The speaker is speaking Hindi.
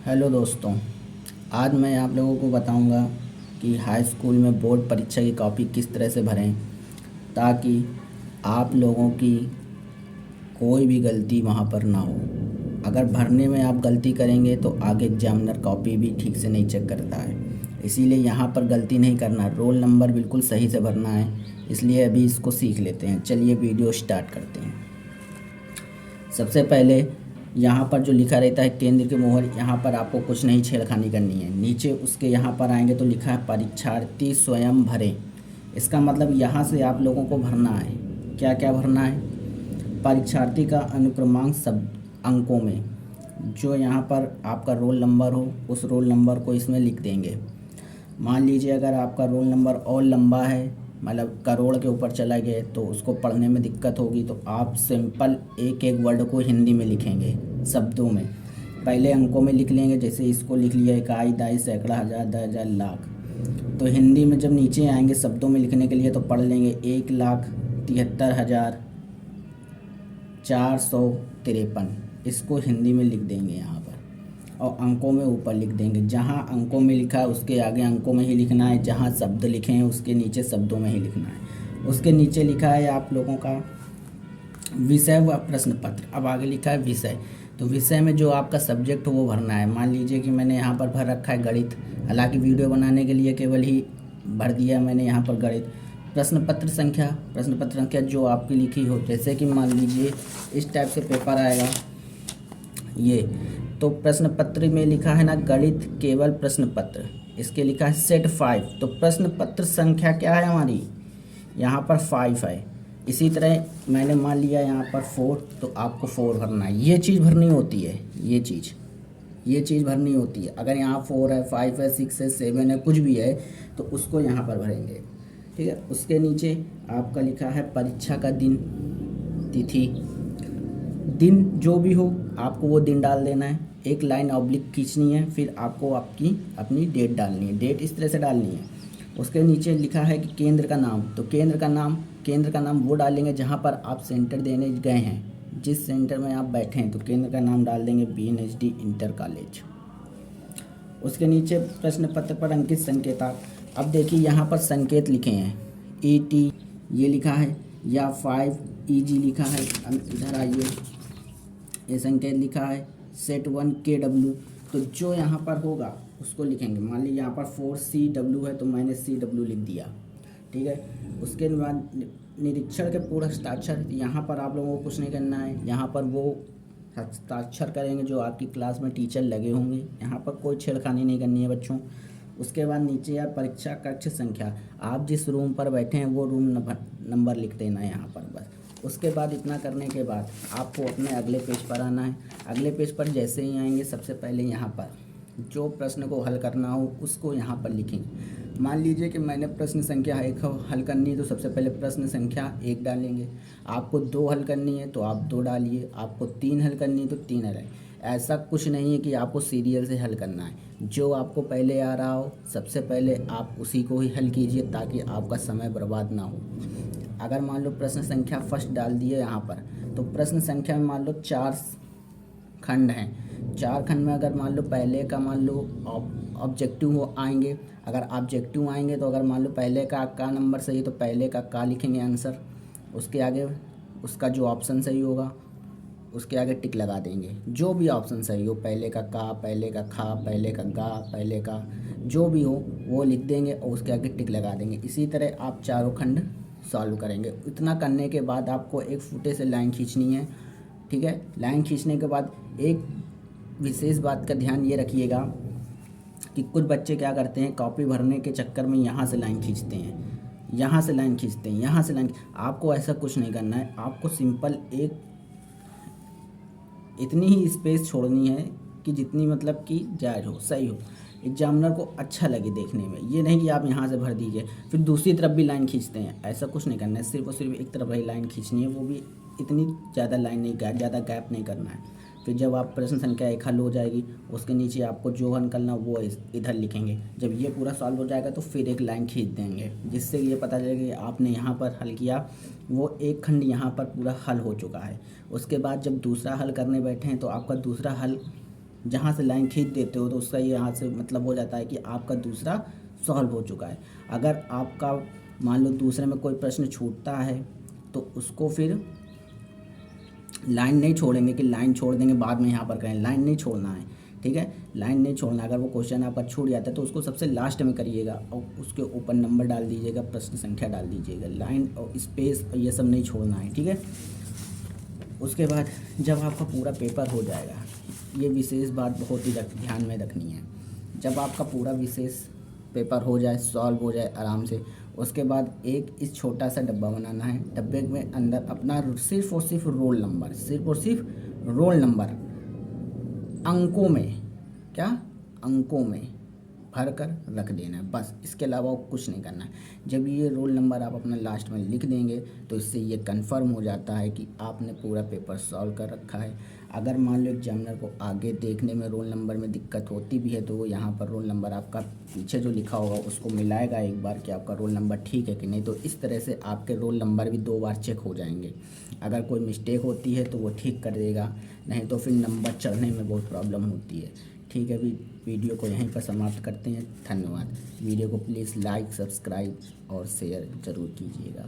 हेलो दोस्तों। आज मैं आप लोगों को बताऊंगा कि हाई स्कूल में बोर्ड परीक्षा की कॉपी किस तरह से भरें ताकि आप लोगों की कोई भी गलती वहाँ पर ना हो। अगर भरने में आप गलती करेंगे तो आगे एग्जामिनर कॉपी भी ठीक से नहीं चेक करता है। इसीलिए यहाँ पर गलती नहीं करना, रोल नंबर बिल्कुल सही से भरना है। इसलिए अभी इसको सीख लेते हैं। चलिए वीडियो स्टार्ट करते हैं। सबसे पहले यहाँ पर जो लिखा रहता है केंद्र की मोहर, यहाँ पर आपको कुछ नहीं छेड़खानी करनी है। नीचे उसके यहाँ पर आएंगे तो लिखा है परीक्षार्थी स्वयं भरें। इसका मतलब यहाँ से आप लोगों को भरना है। क्या क्या भरना है? परीक्षार्थी का अनुक्रमांक सब अंकों में, जो यहाँ पर आपका रोल नंबर हो उस रोल नंबर को इसमें लिख देंगे। मान लीजिए अगर आपका रोल नंबर और लंबा है, मतलब करोड़ के ऊपर चला गया, तो उसको पढ़ने में दिक्कत होगी, तो आप सिंपल एक एक वर्ड को हिंदी में लिखेंगे शब्दों में। पहले अंकों में लिख लेंगे, जैसे इसको लिख लिया इकाई, दहाई, सैकड़ा, हज़ार, 10,000, लाख। तो हिंदी में जब नीचे आएंगे शब्दों में लिखने के लिए तो पढ़ लेंगे 1,73,453। इसको हिंदी में लिख देंगे यहाँ पर, और अंकों में ऊपर लिख देंगे। जहाँ अंकों में लिखा है उसके आगे अंकों में ही लिखना है, जहाँ शब्द लिखे हैं उसके नीचे शब्दों में ही लिखना है। उसके नीचे लिखा है आप लोगों का विषय व प्रश्न पत्र। अब आगे लिखा है विषय, तो विषय में जो आपका सब्जेक्ट हो वो भरना है। मान लीजिए कि मैंने यहाँ पर भर रखा है गणित, हालांकि वीडियो बनाने के लिए केवल ही भर दिया मैंने यहाँ पर गणित। प्रश्न पत्र संख्या जो आपकी लिखी हो, जैसे कि मान लीजिए इस टाइप से पेपर आएगा ये, तो प्रश्न पत्र में लिखा है ना गणित केवल प्रश्न पत्र, इसके लिखा है सेट 5। तो प्रश्न पत्र संख्या क्या है हमारी? यहाँ पर 5 है। इसी तरह मैंने मान लिया यहाँ पर 4, तो आपको 4 भरना है। ये चीज़ भरनी होती है, ये चीज़ भरनी होती है। अगर यहाँ 4 है, 5 है, 6 है, 7 है, कुछ भी है, तो उसको यहाँ पर भरेंगे। ठीक है। उसके नीचे आपका लिखा है परीक्षा का दिन, तिथि, दिन जो भी हो आपको वो दिन डाल देना है। एक लाइन ऑब्लिक खींचनी है, फिर आपको आपकी अपनी डेट डालनी है। डेट इस तरह से डालनी है। उसके नीचे लिखा है कि केंद्र का नाम, तो केंद्र का नाम वो डालेंगे जहाँ पर आप सेंटर देने गए हैं। जिस सेंटर में आप बैठे हैं तो केंद्र का नाम डाल देंगे BNSD इंटर कॉलेज। उसके नीचे प्रश्न पत्र पर अंकित संकेतक। अब देखिए यहाँ पर संकेत लिखे हैं, ET ये लिखा है, या 5EG लिखा है। इधर आइए, ये संकेत लिखा है सेट 1 KW। तो जो यहाँ पर होगा उसको लिखेंगे। मान लीजिए यहाँ पर 4CW है तो मैंने CW लिख दिया। ठीक है। उसके बाद निरीक्षण के पूर्ण हस्ताक्षर, यहाँ पर आप लोगों को कुछ नहीं करना है। यहाँ पर वो हस्ताक्षर करेंगे जो आपकी क्लास में टीचर लगे होंगे। यहाँ पर कोई छेड़खानी नहीं करनी है बच्चों। उसके बाद नीचे यार परीक्षा कक्ष संख्या, आप जिस रूम पर बैठे हैं वो रूम नंबर लिख देना है यहाँ पर बस। उसके बाद इतना करने के बाद आपको अपने अगले पेज पर आना है। अगले पेज पर जैसे ही आएंगे सबसे पहले यहाँ पर जो प्रश्न को हल करना हो उसको यहाँ पर लिखेंगे। मान लीजिए कि मैंने प्रश्न संख्या 1 हल करनी है, तो सबसे पहले प्रश्न संख्या 1 डालेंगे। आपको 2 हल करनी है तो आप 2 डालिए, आपको 3 हल करनी है तो 3 हल। ऐसा कुछ नहीं है कि आपको सीरियल से हल करना है। जो आपको पहले आ रहा हो सबसे पहले आप उसी को ही हल कीजिए ताकि आपका समय बर्बाद ना हो। अगर मान लो प्रश्न संख्या फर्स्ट डाल दिए यहाँ पर, तो प्रश्न संख्या में मान लो 4 खंड हैं। 4 खंड में अगर मान लो पहले का मान लो ऑब्जेक्टिव हो आएंगे। अगर ऑब्जेक्टिव आएंगे तो अगर मान लो पहले का नंबर सही है तो पहले का लिखेंगे आंसर। उसके आगे उसका जो ऑप्शन सही होगा उसके आगे टिक लगा देंगे। जो भी ऑप्शन सही हो, पहले का, पहले का खा, पहले का गा, पहले का जो भी हो वो लिख देंगे और उसके आगे टिक लगा देंगे। इसी तरह आप चारों खंड सॉल्व करेंगे। इतना करने के बाद आपको एक फुटे से लाइन खींचनी है। ठीक है। लाइन खींचने के बाद एक विशेष बात का ध्यान ये रखिएगा कि कुछ बच्चे क्या करते हैं, कॉपी भरने के चक्कर में यहाँ से लाइन खींचते हैं, यहाँ से लाइन खींचते हैं, यहाँ से लाइन। आपको ऐसा कुछ नहीं करना है। आपको सिंपल एक इतनी ही स्पेस छोड़नी है कि जितनी मतलब कि जायज़ हो, सही हो, एग्जामिनर को अच्छा लगे देखने में। ये नहीं कि आप यहाँ से भर दीजिए फिर दूसरी तरफ भी लाइन खींचते हैं, ऐसा कुछ नहीं करना है। सिर्फ और सिर्फ एक तरफ ही लाइन खींचनी है, वो भी इतनी ज़्यादा लाइन नहीं, ज़्यादा गैप नहीं करना है। फिर जब आप प्रश्न संख्या 1 हल हो जाएगी उसके नीचे आपको जो हल करना वो इधर लिखेंगे। जब ये पूरा सॉल्व हो जाएगा तो फिर एक लाइन खींच देंगे, जिससे ये पता चलेगा कि आपने यहाँ पर हल किया, वो एक खंड यहाँ पर पूरा हल हो चुका है। उसके बाद जब दूसरा हल करने बैठे हैं तो आपका दूसरा हल जहाँ से लाइन खींच देते हो तो उसका ये यहाँ से मतलब हो जाता है कि आपका दूसरा सॉल्व हो चुका है। अगर आपका मान लो दूसरे में कोई प्रश्न छूटता है तो उसको फिर लाइन नहीं छोड़ेंगे कि लाइन छोड़ देंगे बाद में यहाँ पर करें, लाइन नहीं छोड़ना है, ठीक है, लाइन नहीं छोड़ना। अगर वो क्वेश्चन आपका छूट जाता है तो उसको सबसे लास्ट में करिएगा और उसके ऊपर नंबर डाल दीजिएगा, प्रश्न संख्या डाल दीजिएगा, लाइन और स्पेस और ये सब नहीं छोड़ना है, ठीक है। उसके बाद जब आपका पूरा पेपर हो जाएगा, ये विशेष बात बहुत ही ध्यान में रखनी है, जब आपका पूरा विशेष पेपर हो जाए, सॉल्व हो जाए आराम से, उसके बाद एक इस छोटा सा डब्बा बनाना है। डब्बे में अंदर अपना सिर्फ और सिर्फ रोल नंबर, सिर्फ और सिर्फ रोल नंबर अंकों में, क्या अंकों में भर कर रख देना है, बस। इसके अलावा कुछ नहीं करना है। जब ये रोल नंबर आप अपना लास्ट में लिख देंगे तो इससे ये कंफर्म हो जाता है कि आपने पूरा पेपर सॉल्व कर रखा है। अगर मान लो एग्जामिनर को आगे देखने में रोल नंबर में दिक्कत होती भी है तो वो यहाँ पर रोल नंबर आपका पीछे जो लिखा होगा उसको मिलाएगा एक बार कि आपका रोल नंबर ठीक है कि नहीं। तो इस तरह से आपके रोल नंबर भी 2 बार चेक हो जाएंगे। अगर कोई मिस्टेक होती है तो वो ठीक कर देगा, नहीं तो फिर नंबर चढ़ने में बहुत प्रॉब्लम होती है, ठीक है। अभी वीडियो को यहीं पर समाप्त करते हैं। धन्यवाद। वीडियो को प्लीज़ लाइक, सब्सक्राइब और शेयर ज़रूर कीजिएगा।